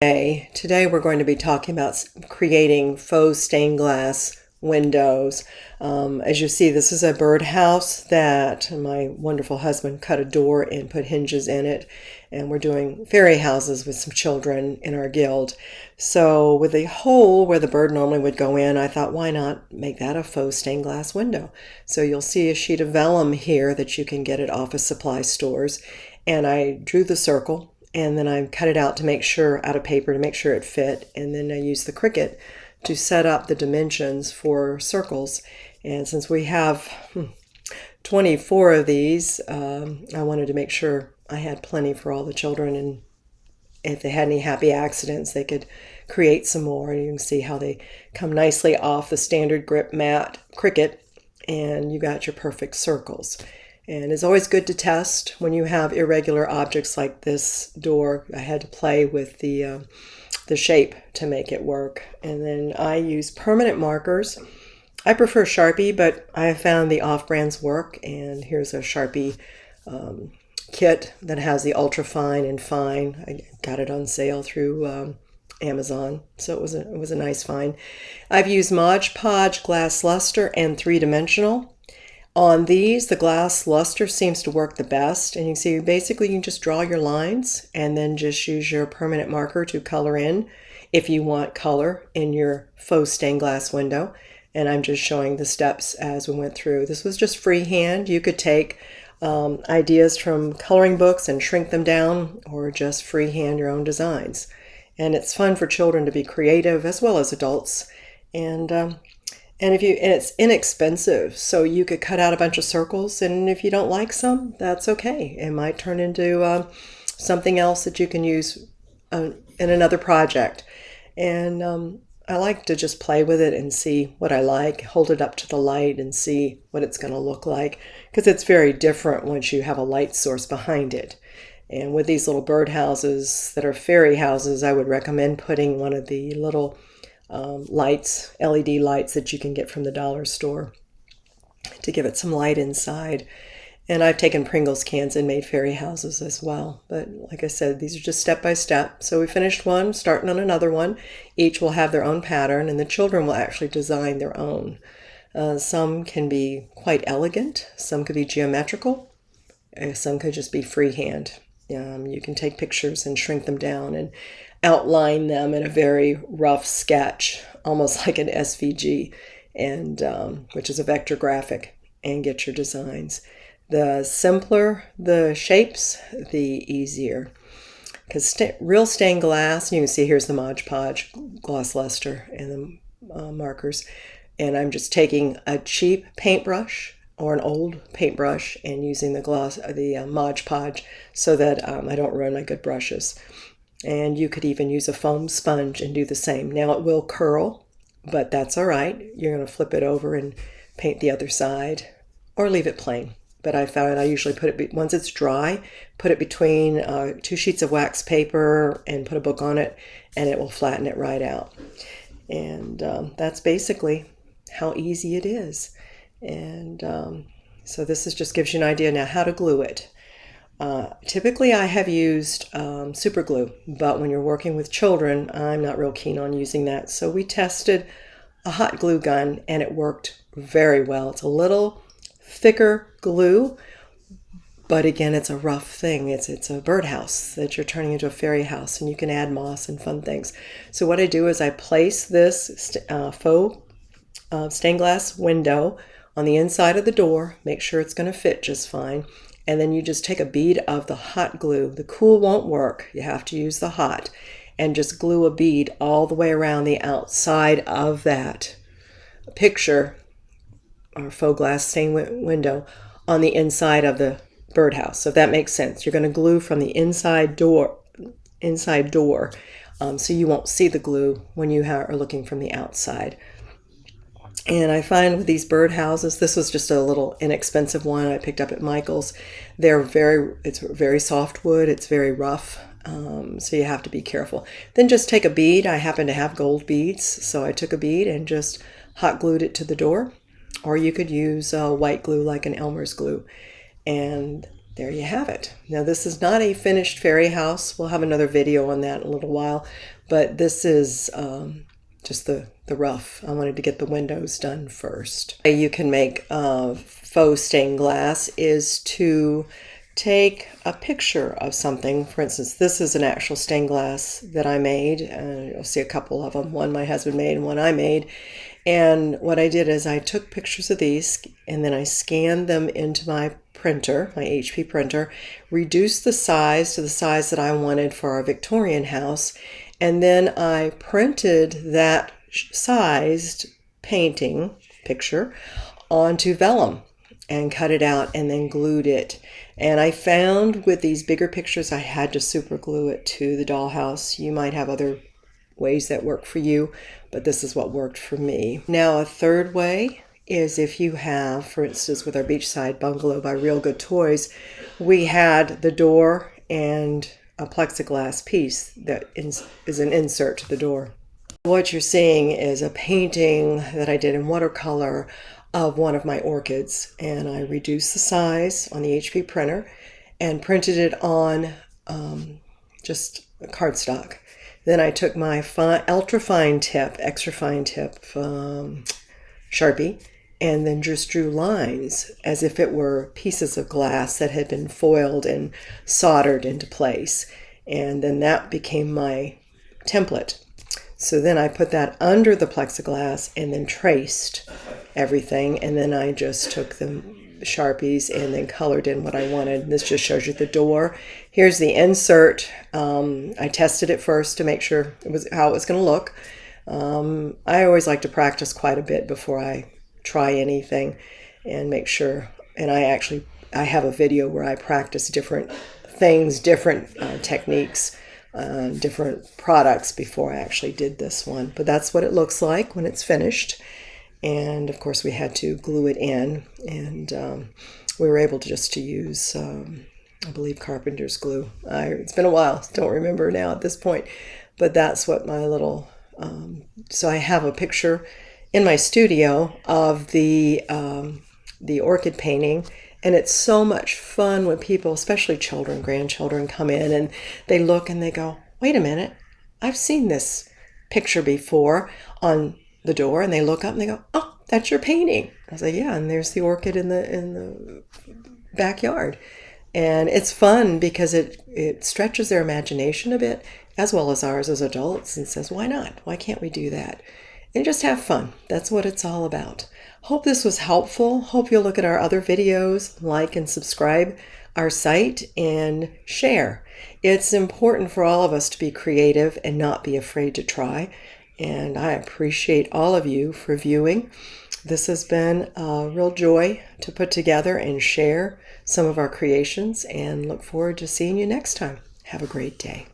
Today we're going to be talking about creating faux stained glass windows. As you see, this is a birdhouse that my wonderful husband cut a door and put hinges in it. And we're doing fairy houses with some children in our guild. So with the hole where the bird normally would go in, I thought, why not make that a faux stained glass window? So you'll see a sheet of vellum here that you can get at office supply stores. And I drew the circle. And then I cut it out to make sure, out of paper, to make sure it fit. And then I used the Cricut to set up the dimensions for circles. And since we have 24 of these, I wanted to make sure I had plenty for all the children. And if they had any happy accidents, they could create some more. And you can see how they come nicely off the standard grip mat Cricut. And you got your perfect circles. And it's always good to test when you have irregular objects like this door. I had to play with the shape to make it work. And then I use permanent markers. I prefer Sharpie, but I have found the off-brands work. And here's a Sharpie kit that has the ultra fine and fine. I got it on sale through Amazon, so it was a nice find. I've used Mod Podge glass luster and 3-dimensional. On these, the glass luster seems to work the best, and you can see basically you can just draw your lines and then just use your permanent marker to color in if you want color in your faux stained glass window. And I'm just showing the steps as we went through. This was just freehand. You could take ideas from coloring books and shrink them down, or just freehand your own designs. And it's fun for children to be creative as well as adults. And it's inexpensive, so you could cut out a bunch of circles, and if you don't like some, that's okay. It might turn into something else that you can use in another project. And I like to just play with it and see what I like, hold it up to the light and see what it's going to look like, because it's very different once you have a light source behind it. And with these little birdhouses that are fairy houses, I would recommend putting one of the little lights, LED lights that you can get from the dollar store to give it some light inside. And I've taken Pringles cans and made fairy houses as well. But like I said, these are just step by step. So we finished one, starting on another one. Each will have their own pattern, and the children will actually design their own. Some can be quite elegant. Some could be geometrical. Some could just be freehand. You can take pictures and shrink them down and outline them in a very rough sketch, almost like an SVG, and which is a vector graphic, and get your designs. The simpler the shapes, the easier. Because real stained glass, you can see here's the Mod Podge gloss luster and the markers. And I'm just taking a cheap paintbrush or an old paintbrush and using the Mod Podge so that I don't ruin my good brushes. And you could even use a foam sponge and do the same. Now it will curl, but that's all right. You're going to flip it over and paint the other side, or leave it plain. But I found I usually put it, once it's dry, put it between 2 sheets of wax paper and put a book on it, and it will flatten it right out. And that's basically how easy it is. And so this just gives you an idea now how to glue it. Typically I have used super glue, but when you're working with children, I'm not real keen on using that. So we tested a hot glue gun, and it worked very well. It's a little thicker glue, but again, it's a rough thing. It's a birdhouse that you're turning into a fairy house, and you can add moss and fun things. So what I do is I place this faux stained glass window on the inside of the door, make sure it's going to fit just fine. And then you just take a bead of the hot glue. The cool won't work. You have to use the hot. And just glue a bead all the way around the outside of that picture or faux glass stained window on the inside of the birdhouse. So if that makes sense. You're going to glue from the inside door, so you won't see the glue when you are looking from the outside. And I find with these birdhouses, this was just a little inexpensive one I picked up at Michael's. It's very soft wood. It's very rough. So you have to be careful. Then just take a bead. I happen to have gold beads. So I took a bead and just hot glued it to the door. Or you could use white glue like an Elmer's glue. And there you have it. Now this is not a finished fairy house. We'll have another video on that in a little while, but this is just the rough. I wanted to get the windows done first. The way you can make faux stained glass is to take a picture of something. For instance, this is an actual stained glass that I made. You'll see a couple of them. One my husband made and one I made. And what I did is I took pictures of these and then I scanned them into my printer, my HP printer, reduced the size to the size that I wanted for our Victorian house, and then I printed that sized painting picture onto vellum and cut it out and then glued it. And I found with these bigger pictures I had to super glue it to the dollhouse. You might have other ways that work for you, but this is what worked for me. Now a third way is if you have, for instance, with our beachside bungalow by Real Good Toys, we had the door and a plexiglass piece that is an insert to the door. What you're seeing is a painting that I did in watercolor of one of my orchids, and I reduced the size on the HP printer and printed it on just cardstock. Then I took my extra fine tip Sharpie, and then just drew lines as if it were pieces of glass that had been foiled and soldered into place. And then that became my template. So then I put that under the plexiglass and then traced everything. And then I just took the Sharpies and then colored in what I wanted. And this just shows you the door. Here's the insert. I tested it first to make sure it was how it was going to look. I always like to practice quite a bit before I try anything and make sure. And I have a video where I practice different things, different techniques, different products before I actually did this one. But that's what it looks like when it's finished. And of course we had to glue it in, and we were able to just to use I believe carpenter's glue. It's been a while, don't remember now at this point, but that's what my little so I have a picture in my studio of the orchid painting, and it's so much fun when people, especially children, grandchildren, come in and they look and they go, wait a minute, I've seen this picture before on the door, and they look up and they go, oh, that's your painting. I was like, yeah, and there's the orchid in the backyard. And it's fun because it stretches their imagination a bit, as well as ours as adults, and says, why not? Why can't we do that? And just have fun. That's what it's all about. Hope this was helpful. Hope you'll look at our other videos, like and subscribe our site, and share. It's important for all of us to be creative and not be afraid to try. And I appreciate all of you for viewing. This has been a real joy to put together and share some of our creations, and look forward to seeing you next time. Have a great day.